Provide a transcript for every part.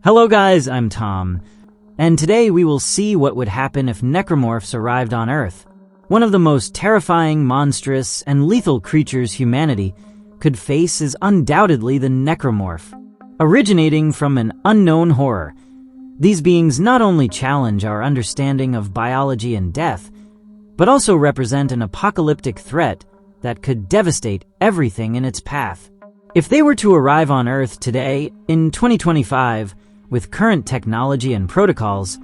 Hello guys, I'm Tom, and today we will see what would happen if Necromorphs arrived on Earth. One of the most terrifying, monstrous, and lethal creatures humanity could face is undoubtedly the Necromorph. Originating from an unknown horror, these beings not only challenge our understanding of biology and death, but also represent an apocalyptic threat that could devastate everything in its path. If they were to arrive on Earth today, in 2025, with current technology and protocols,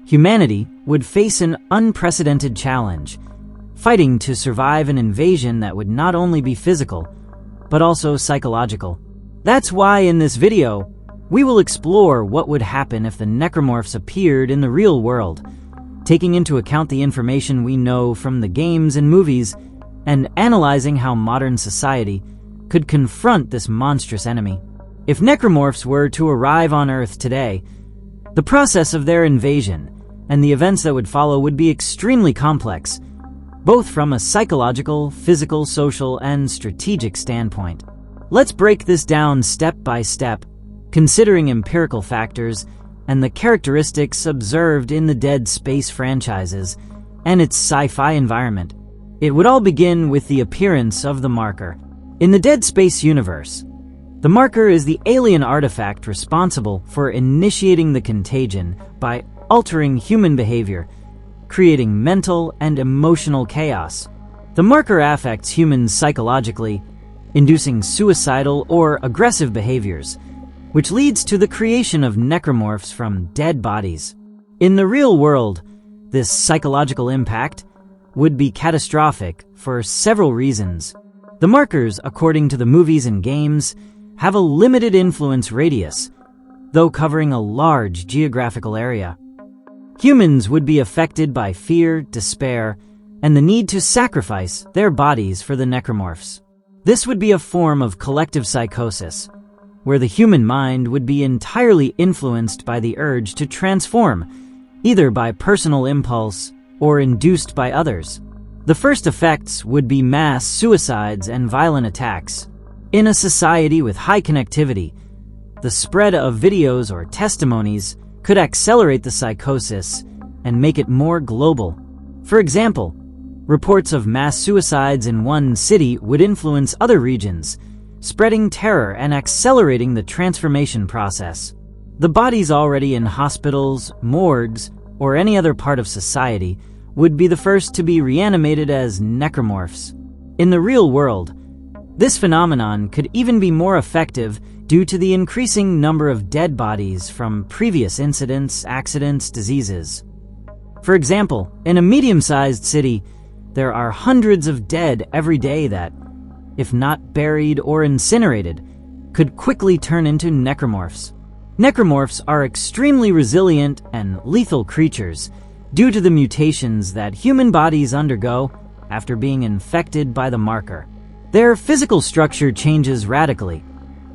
humanity would face an unprecedented challenge, fighting to survive an invasion that would not only be physical, but also psychological. That's why in this video, we will explore what would happen if the Necromorphs appeared in the real world, taking into account the information we know from the games and movies, and analyzing how modern society could confront this monstrous enemy. If Necromorphs were to arrive on Earth today, the process of their invasion and the events that would follow would be extremely complex, both from a psychological, physical, social, and strategic standpoint. Let's break this down step by step, considering empirical factors and the characteristics observed in the Dead Space franchises and its sci-fi environment. It would all begin with the appearance of the marker. In the Dead Space universe, the marker is the alien artifact responsible for initiating the contagion by altering human behavior, creating mental and emotional chaos. The marker affects humans psychologically, inducing suicidal or aggressive behaviors, which leads to the creation of necromorphs from dead bodies. In the real world, this psychological impact would be catastrophic for several reasons. The markers, according to the movies and games, have a limited influence radius, though covering a large geographical area. Humans would be affected by fear, despair, and the need to sacrifice their bodies for the necromorphs. This would be a form of collective psychosis, where the human mind would be entirely influenced by the urge to transform, either by personal impulse or induced by others. The first effects would be mass suicides and violent attacks. In a society with high connectivity, the spread of videos or testimonies could accelerate the psychosis and make it more global. For example, reports of mass suicides in one city would influence other regions, spreading terror and accelerating the transformation process. The bodies already in hospitals, morgues, or any other part of society would be the first to be reanimated as necromorphs. In the real world, this phenomenon could even be more effective due to the increasing number of dead bodies from previous incidents, accidents, diseases. For example, in a medium-sized city, there are hundreds of dead every day that, if not buried or incinerated, could quickly turn into necromorphs. Necromorphs are extremely resilient and lethal creatures due to the mutations that human bodies undergo after being infected by the marker. Their physical structure changes radically,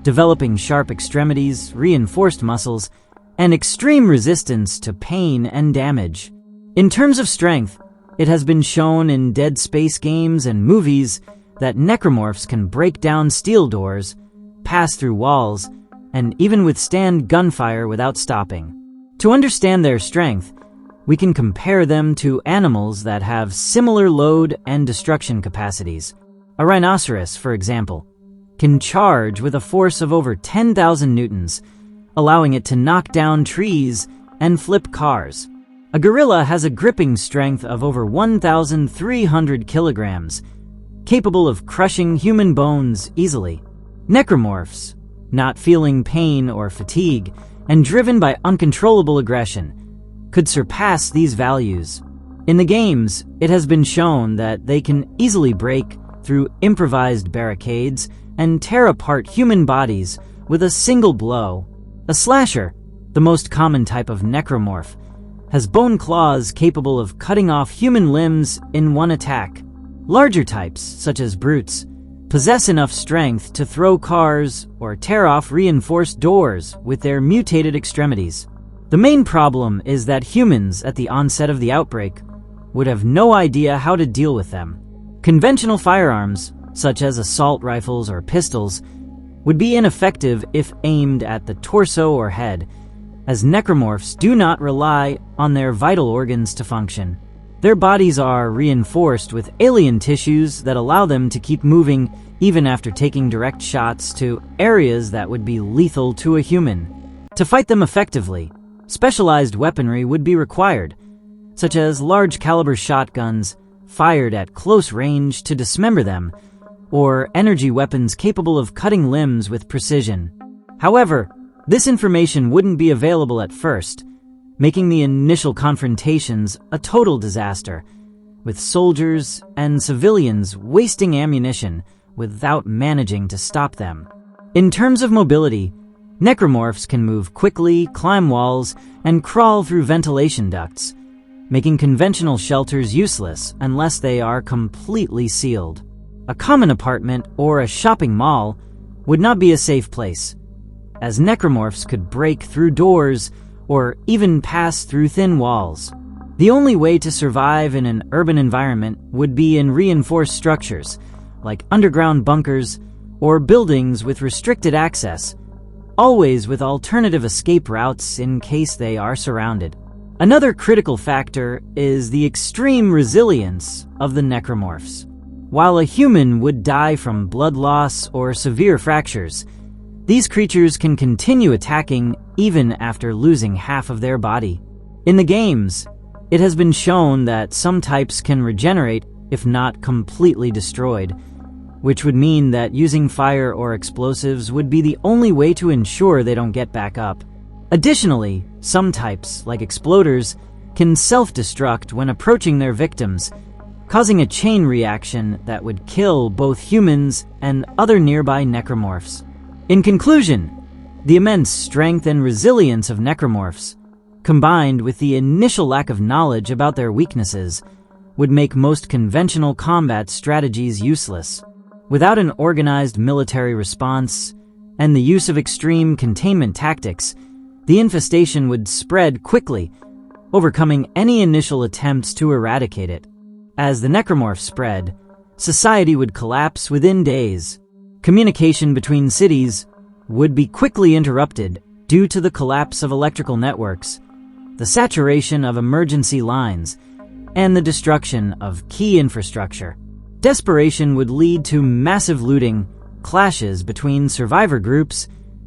developing sharp extremities, reinforced muscles, and extreme resistance to pain and damage. In terms of strength, it has been shown in Dead Space games and movies that necromorphs can break down steel doors, pass through walls, and even withstand gunfire without stopping. To understand their strength, we can compare them to animals that have similar load and destruction capacities. A rhinoceros, for example, can charge with a force of over 10,000 newtons, allowing it to knock down trees and flip cars. A gorilla has a gripping strength of over 1,300 kilograms, capable of crushing human bones easily. Necromorphs, not feeling pain or fatigue and driven by uncontrollable aggression, could surpass these values. In the games, it has been shown that they can easily break through improvised barricades and tear apart human bodies with a single blow. A slasher, the most common type of necromorph, has bone claws capable of cutting off human limbs in one attack. Larger types, such as brutes, possess enough strength to throw cars or tear off reinforced doors with their mutated extremities. The main problem is that humans at the onset of the outbreak would have no idea how to deal with them. Conventional firearms, such as assault rifles or pistols, would be ineffective if aimed at the torso or head, as necromorphs do not rely on their vital organs to function. Their bodies are reinforced with alien tissues that allow them to keep moving even after taking direct shots to areas that would be lethal to a human. To fight them effectively, specialized weaponry would be required, such as large-caliber shotguns fired at close range to dismember them, or energy weapons capable of cutting limbs with precision. However, this information wouldn't be available at first, making the initial confrontations a total disaster, with soldiers and civilians wasting ammunition without managing to stop them. In terms of mobility, necromorphs can move quickly, climb walls, and crawl through ventilation ducts, making conventional shelters useless unless they are completely sealed. A common apartment or a shopping mall would not be a safe place, as necromorphs could break through doors or even pass through thin walls. The only way to survive in an urban environment would be in reinforced structures, like underground bunkers or buildings with restricted access, always with alternative escape routes in case they are surrounded. Another critical factor is the extreme resilience of the necromorphs. While a human would die from blood loss or severe fractures, these creatures can continue attacking even after losing half of their body. In the games, it has been shown that some types can regenerate if not completely destroyed, which would mean that using fire or explosives would be the only way to ensure they don't get back up. Additionally, some types, like exploders, can self-destruct when approaching their victims, causing a chain reaction that would kill both humans and other nearby necromorphs. In conclusion, the immense strength and resilience of necromorphs, combined with the initial lack of knowledge about their weaknesses, would make most conventional combat strategies useless. Without an organized military response and the use of extreme containment tactics, the infestation would spread quickly, overcoming any initial attempts to eradicate it. As the necromorphs spread, society would collapse within days. Communication between cities would be quickly interrupted due to the collapse of electrical networks, the saturation of emergency lines, and the destruction of key infrastructure. Desperation would lead to massive looting, clashes between survivor groups,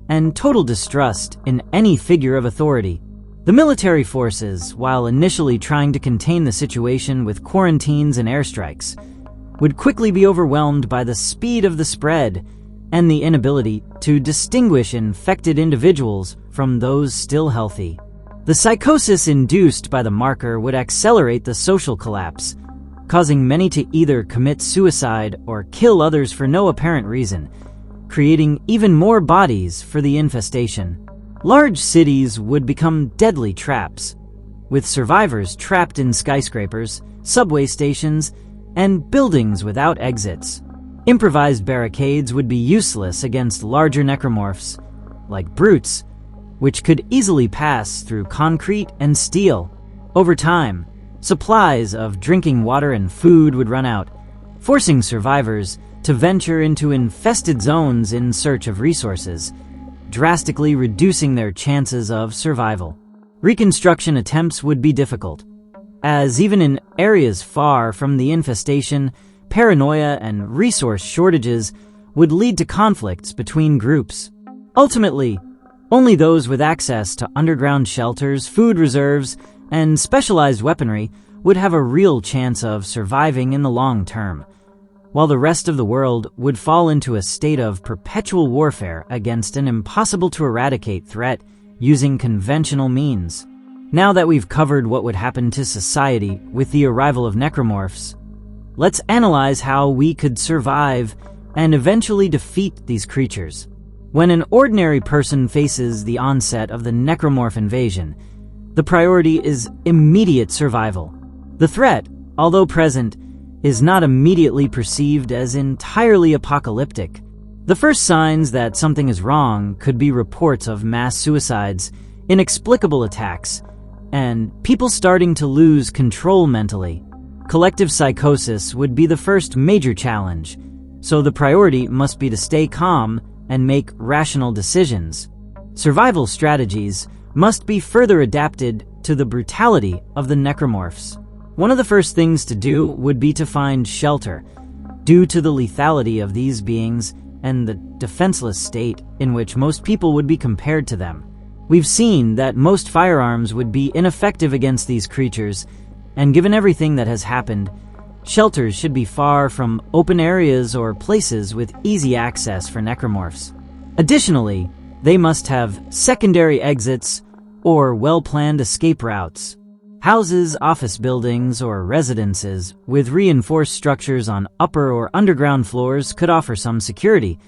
and total distrust in any figure of authority. The military forces, while initially trying to contain the situation with quarantines and airstrikes, would quickly be overwhelmed by the speed of the spread and the inability to distinguish infected individuals from those still healthy. The psychosis induced by the marker would accelerate the social collapse, causing many to either commit suicide or kill others for no apparent reason, creating even more bodies for the infestation. Large cities would become deadly traps, with survivors trapped in skyscrapers, subway stations, and buildings without exits. Improvised barricades would be useless against larger necromorphs, like brutes, which could easily pass through concrete and steel. Over time, supplies of drinking water and food would run out, forcing survivors to venture into infested zones in search of resources, drastically reducing their chances of survival. Reconstruction attempts would be difficult, as even in areas far from the infestation, paranoia and resource shortages would lead to conflicts between groups. Ultimately, only those with access to underground shelters, food reserves, and specialized weaponry would have a real chance of surviving in the long term, while the rest of the world would fall into a state of perpetual warfare against an impossible-to-eradicate threat using conventional means. Now that we've covered what would happen to society with the arrival of necromorphs, let's analyze how we could survive and eventually defeat these creatures. When an ordinary person faces the onset of the necromorph invasion, the priority is immediate survival. The threat, although present, is not immediately perceived as entirely apocalyptic. The first signs that something is wrong could be reports of mass suicides, inexplicable attacks, and people starting to lose control mentally. Collective psychosis would be the first major challenge, so the priority must be to stay calm and make rational decisions. Survival strategies must be further adapted to the brutality of the Necromorphs. One of the first things to do would be to find shelter, due to the lethality of these beings and the defenseless state in which most people would be compared to them. We've seen that most firearms would be ineffective against these creatures, and given everything that has happened, shelters should be far from open areas or places with easy access for Necromorphs. Additionally, they must have secondary exits or well-planned escape routes. Houses, office buildings, or residences with reinforced structures on upper or underground floors could offer some security,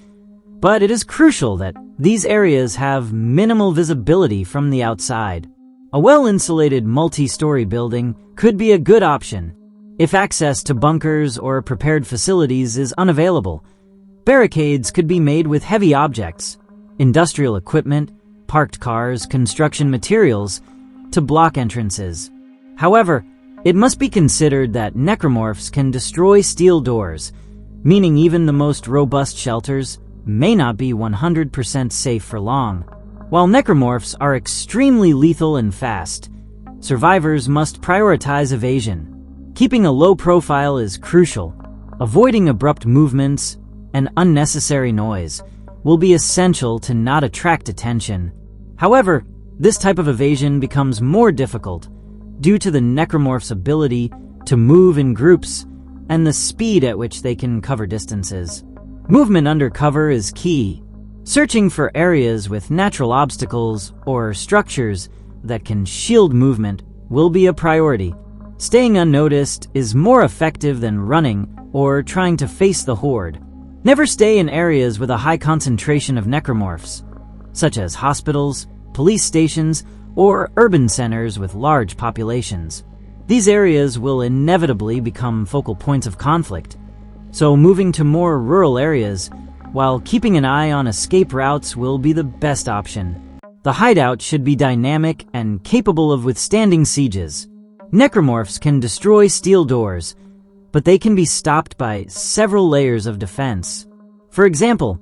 but it is crucial that these areas have minimal visibility from the outside. A well-insulated multi-story building could be a good option. If access to bunkers or prepared facilities is unavailable, barricades could be made with heavy objects, industrial equipment, parked cars, construction materials to block entrances. However, it must be considered that Necromorphs can destroy steel doors, meaning even the most robust shelters may not be 100% safe for long. While Necromorphs are extremely lethal and fast, survivors must prioritize evasion. Keeping a low profile is crucial. Avoiding abrupt movements and unnecessary noise will be essential to not attract attention. However, this type of evasion becomes more difficult due to the Necromorph's ability to move in groups and the speed at which they can cover distances. Movement under cover is key. Searching for areas with natural obstacles or structures that can shield movement will be a priority. Staying unnoticed is more effective than running or trying to face the horde. Never stay in areas with a high concentration of Necromorphs, such as hospitals, police stations, or urban centers with large populations. These areas will inevitably become focal points of conflict, so moving to more rural areas while keeping an eye on escape routes will be the best option. The hideout should be dynamic and capable of withstanding sieges. Necromorphs can destroy steel doors, but they can be stopped by several layers of defense. For example,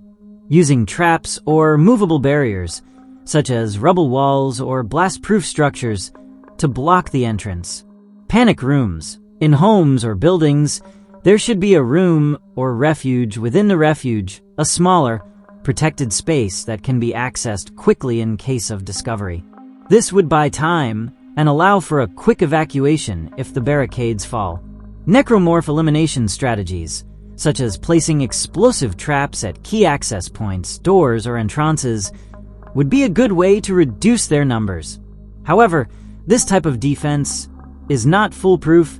using traps or movable barriers, such as rubble walls or blast-proof structures, to block the entrance. Panic rooms. In homes or buildings, there should be a room or refuge within the refuge, a smaller, protected space that can be accessed quickly in case of discovery. This would buy time and allow for a quick evacuation if the barricades fall. Necromorph elimination strategies, such as placing explosive traps at key access points, doors, or entrances, would be a good way to reduce their numbers. However, this type of defense is not foolproof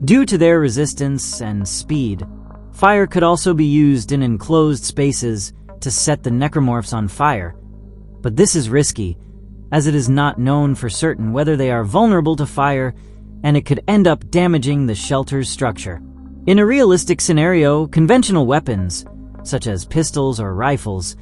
due to their resistance and speed. Fire could also be used in enclosed spaces to set the Necromorphs on fire, but this is risky, as it is not known for certain whether they are vulnerable to fire, and it could end up damaging the shelter's structure. In a realistic scenario, conventional weapons, such as pistols or rifles,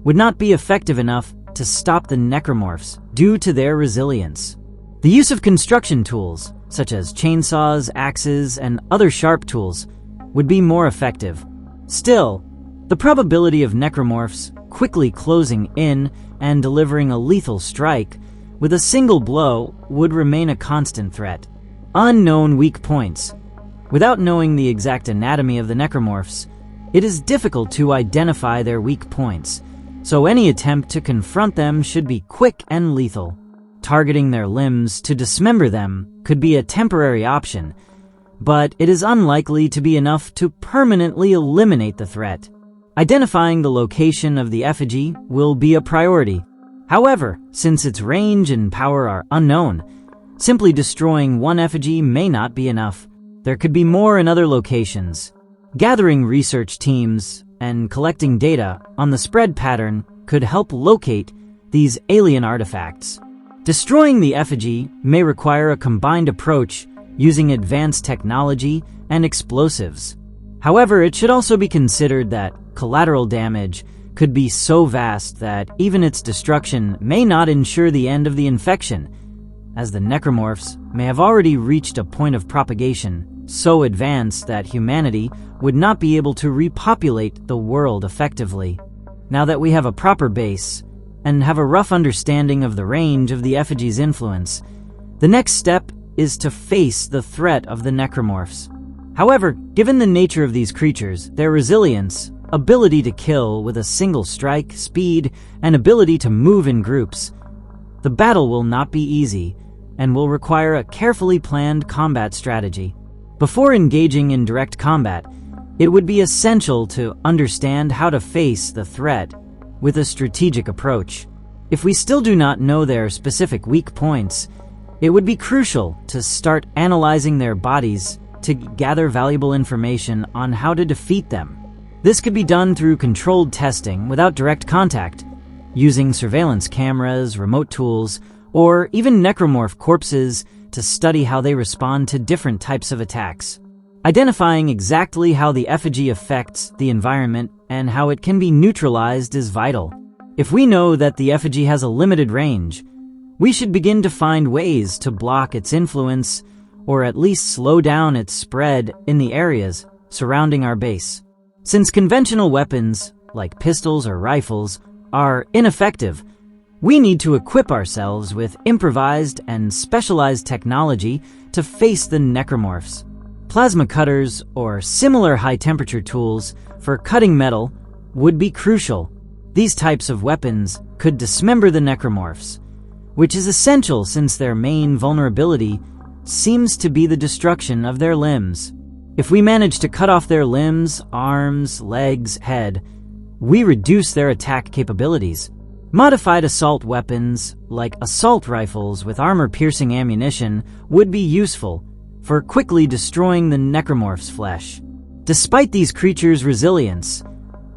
would not be effective enough to stop the Necromorphs due to their resilience. The use of construction tools, such as chainsaws, axes, and other sharp tools, would be more effective. Still, the probability of Necromorphs quickly closing in and delivering a lethal strike with a single blow would remain a constant threat. Unknown weak points. Without knowing the exact anatomy of the Necromorphs, it is difficult to identify their weak points, so any attempt to confront them should be quick and lethal. Targeting their limbs to dismember them could be a temporary option, but it is unlikely to be enough to permanently eliminate the threat. Identifying the location of the effigy will be a priority. However, since its range and power are unknown, simply destroying one effigy may not be enough. There could be more in other locations. Gathering research teams and collecting data on the spread pattern could help locate these alien artifacts. Destroying the effigy may require a combined approach using advanced technology and explosives. However, it should also be considered that collateral damage could be so vast that even its destruction may not ensure the end of the infection, as the Necromorphs may have already reached a point of propagation so advanced that humanity would not be able to repopulate the world effectively. Now that we have a proper base, and have a rough understanding of the range of the Effigy's influence, the next step is to face the threat of the Necromorphs. However, given the nature of these creatures, their resilience, ability to kill with a single strike, speed, and ability to move in groups, the battle will not be easy and will require a carefully planned combat strategy. Before engaging in direct combat, it would be essential to understand how to face the threat with a strategic approach. If we still do not know their specific weak points, it would be crucial to start analyzing their bodies to gather valuable information on how to defeat them. This could be done through controlled testing without direct contact, using surveillance cameras, remote tools, or even necromorph corpses to study how they respond to different types of attacks. Identifying exactly how the effigy affects the environment and how it can be neutralized is vital. If we know that the effigy has a limited range, we should begin to find ways to block its influence or at least slow down its spread in the areas surrounding our base. Since conventional weapons, like pistols or rifles, are ineffective, we need to equip ourselves with improvised and specialized technology to face the necromorphs. Plasma cutters or similar high-temperature tools for cutting metal would be crucial. These types of weapons could dismember the necromorphs, which is essential since their main vulnerability seems to be the destruction of their limbs. If we manage to cut off their limbs, arms, legs, head, we reduce their attack capabilities. Modified assault weapons, like assault rifles with armor-piercing ammunition, would be useful for quickly destroying the necromorph's flesh. Despite these creatures' resilience,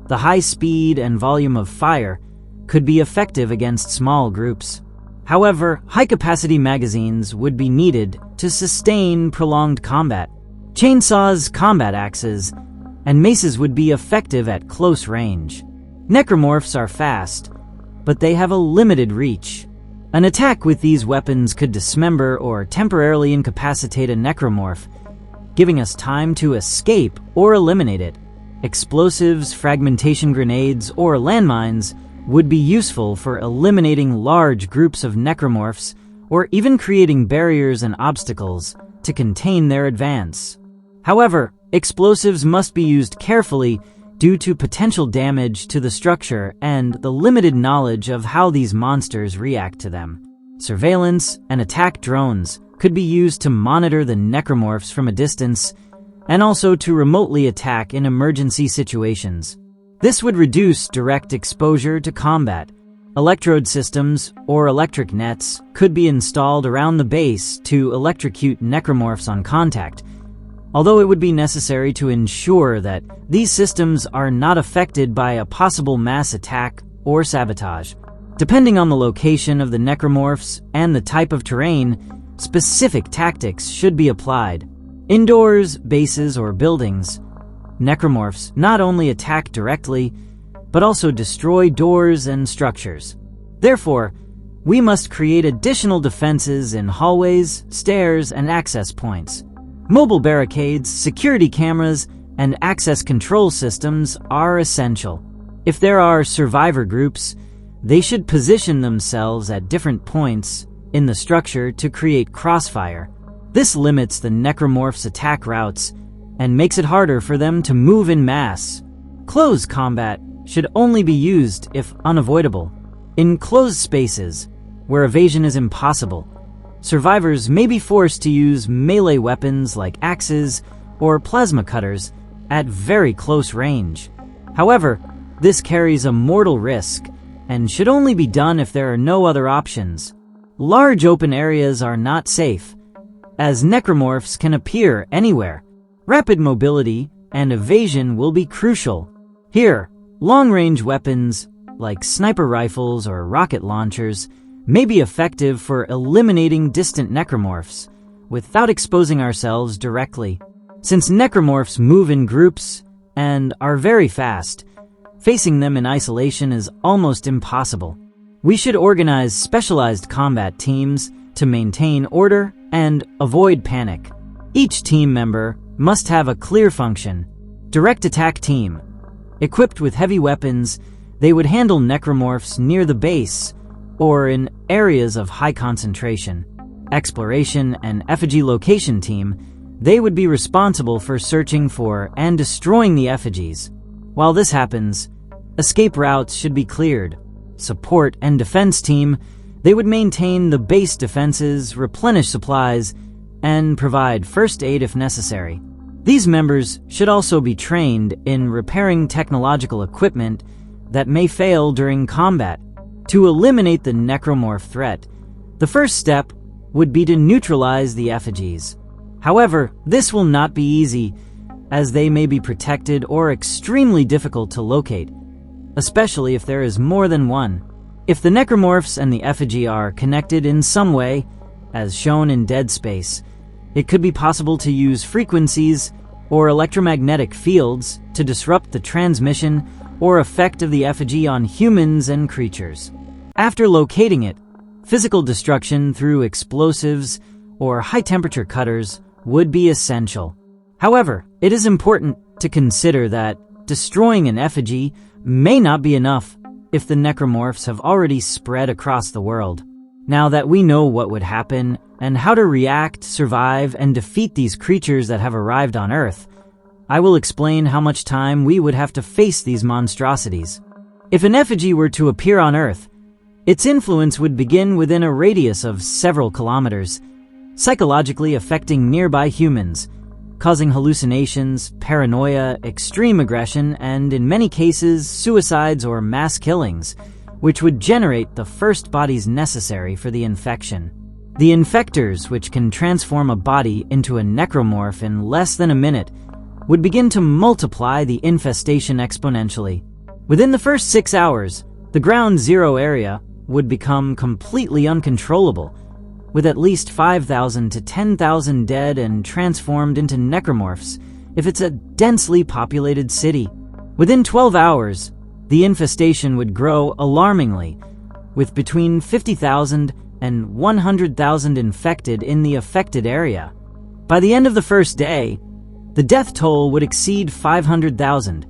the high speed and volume of fire could be effective against small groups. However, high-capacity magazines would be needed to sustain prolonged combat. Chainsaws, combat axes, and maces would be effective at close range. Necromorphs are fast, but they have a limited reach. An attack with these weapons could dismember or temporarily incapacitate a necromorph, giving us time to escape or eliminate it. Explosives, fragmentation grenades, or landmines would be useful for eliminating large groups of necromorphs or even creating barriers and obstacles to contain their advance. However, explosives must be used carefully due to potential damage to the structure and the limited knowledge of how these monsters react to them. Surveillance and attack drones could be used to monitor the necromorphs from a distance and also to remotely attack in emergency situations. This would reduce direct exposure to combat. Electrode systems or electric nets could be installed around the base to electrocute necromorphs on contact, although it would be necessary to ensure that these systems are not affected by a possible mass attack or sabotage. Depending on the location of the necromorphs and the type of terrain, specific tactics should be applied. Indoors, bases, or buildings, necromorphs not only attack directly, but also destroy doors and structures. Therefore, we must create additional defenses in hallways, stairs, and access points. Mobile barricades, security cameras, and access control systems are essential. If there are survivor groups, they should position themselves at different points in the structure to create crossfire. This limits the necromorph's attack routes and makes it harder for them to move in mass. Close combat should only be used if unavoidable. In closed spaces, where evasion is impossible, survivors may be forced to use melee weapons like axes or plasma cutters at very close range. However, this carries a mortal risk and should only be done if there are no other options. Large open areas are not safe, as necromorphs can appear anywhere. Rapid mobility and evasion will be crucial. Here, long-range weapons like sniper rifles or rocket launchers may be effective for eliminating distant necromorphs without exposing ourselves directly. Since necromorphs move in groups and are very fast, facing them in isolation is almost impossible. We should organize specialized combat teams to maintain order and avoid panic. Each team member must have a clear function. Direct attack team, equipped with heavy weapons, they would handle necromorphs near the base or in areas of high concentration. Exploration and Effigy location team, they would be responsible for searching for and destroying the effigies. While this happens, escape routes should be cleared. Support and defense team, they would maintain the base defenses, replenish supplies, and provide first aid if necessary. These members should also be trained in repairing technological equipment that may fail during combat. To eliminate the necromorph threat, the first step would be to neutralize the effigies. However, this will not be easy, as they may be protected or extremely difficult to locate, especially if there is more than one. If the necromorphs and the effigy are connected in some way, as shown in Dead Space, it could be possible to use frequencies or electromagnetic fields to disrupt the transmission or effect of the effigy on humans and creatures. After locating it, physical destruction through explosives or high-temperature cutters would be essential. However, it is important to consider that destroying an effigy may not be enough if the necromorphs have already spread across the world. Now that we know what would happen and how to react, survive, and defeat these creatures that have arrived on Earth, I will explain how much time we would have to face these monstrosities. If an effigy were to appear on Earth, its influence would begin within a radius of several kilometers, psychologically affecting nearby humans, causing hallucinations, paranoia, extreme aggression, and in many cases, suicides or mass killings, which would generate the first bodies necessary for the infection. The infectors, which can transform a body into a necromorph in less than a minute, would begin to multiply the infestation exponentially. Within the first 6 hours, the ground zero area would become completely uncontrollable, with at least 5,000 to 10,000 dead and transformed into necromorphs if it's a densely populated city. Within 12 hours, the infestation would grow alarmingly, with between 50,000 and 100,000 infected in the affected area. By the end of the first day, the death toll would exceed 500,000,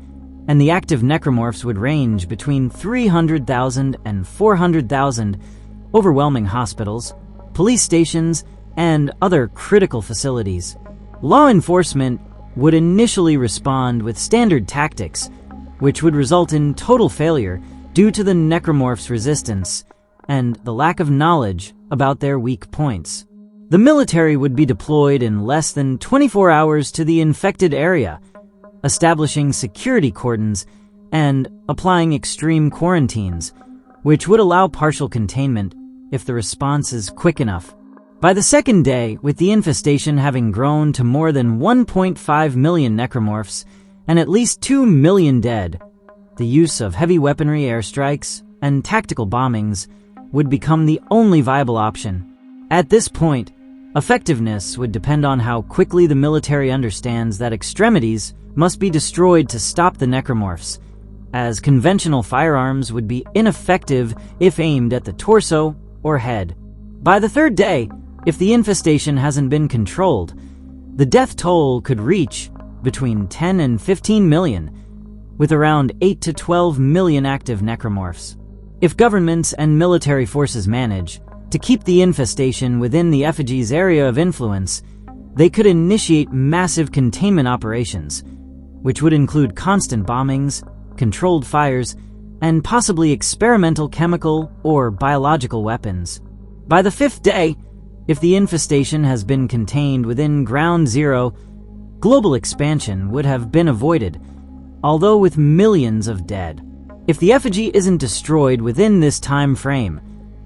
and the active necromorphs would range between 300,000 and 400,000, overwhelming hospitals, police stations, and other critical facilities. Law enforcement would initially respond with standard tactics, which would result in total failure due to the necromorphs' resistance and the lack of knowledge about their weak points. The military would be deployed in less than 24 hours to the infected area, establishing security cordons and applying extreme quarantines, which would allow partial containment if the response is quick enough. By the second day, with the infestation having grown to more than 1.5 million necromorphs and at least 2 million dead, the use of heavy weaponry airstrikes and tactical bombings would become the only viable option. At this point, effectiveness would depend on how quickly the military understands that extremities must be destroyed to stop the necromorphs, as conventional firearms would be ineffective if aimed at the torso or head. By the third day, if the infestation hasn't been controlled, the death toll could reach between 10 and 15 million, with around 8 to 12 million active necromorphs. If governments and military forces manage to keep the infestation within the effigy's area of influence, they could initiate massive containment operations, which would include constant bombings, controlled fires, and possibly experimental chemical or biological weapons. By the fifth day, if the infestation has been contained within ground zero, global expansion would have been avoided, although with millions of dead. If the effigy isn't destroyed within this time frame,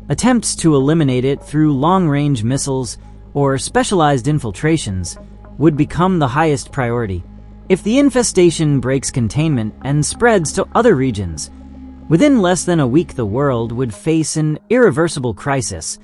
attempts to eliminate it through long-range missiles or specialized infiltrations would become the highest priority. If the infestation breaks containment and spreads to other regions, within less than a week the world would face an irreversible crisis,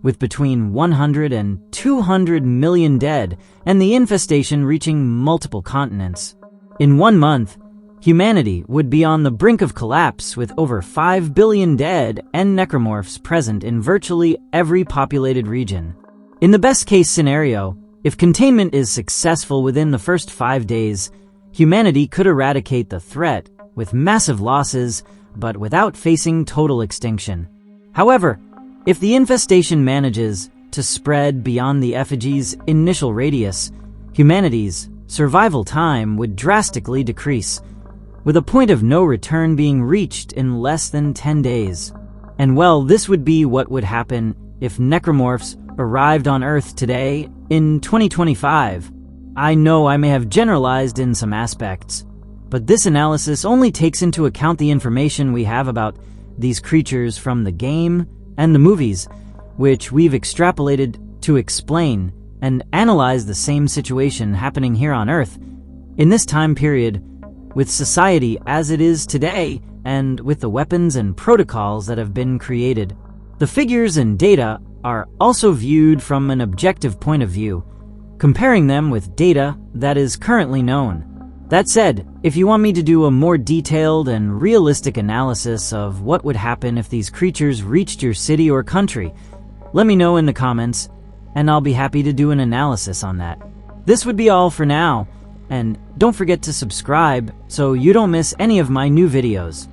with between 100 and 200 million dead and the infestation reaching multiple continents. In 1 month, humanity would be on the brink of collapse with over 5 billion dead and necromorphs present in virtually every populated region. In the best-case scenario, if containment is successful within the first 5 days, humanity could eradicate the threat with massive losses but without facing total extinction. However, if the infestation manages to spread beyond the Effigy's initial radius, humanity's survival time would drastically decrease, with a point of no return being reached in less than 10 days. And well, this would be what would happen if Necromorphs arrived on Earth today in 2025. I know I may have generalized in some aspects, but this analysis only takes into account the information we have about these creatures from the game and the movies, which we've extrapolated to explain and analyze the same situation happening here on Earth in this time period, with society as it is today and with the weapons and protocols that have been created. The figures and data are also viewed from an objective point of view, comparing them with data that is currently known. That said, if you want me to do a more detailed and realistic analysis of what would happen if these creatures reached your city or country, let me know in the comments, and I'll be happy to do an analysis on that. This would be all for now, and don't forget to subscribe so you don't miss any of my new videos.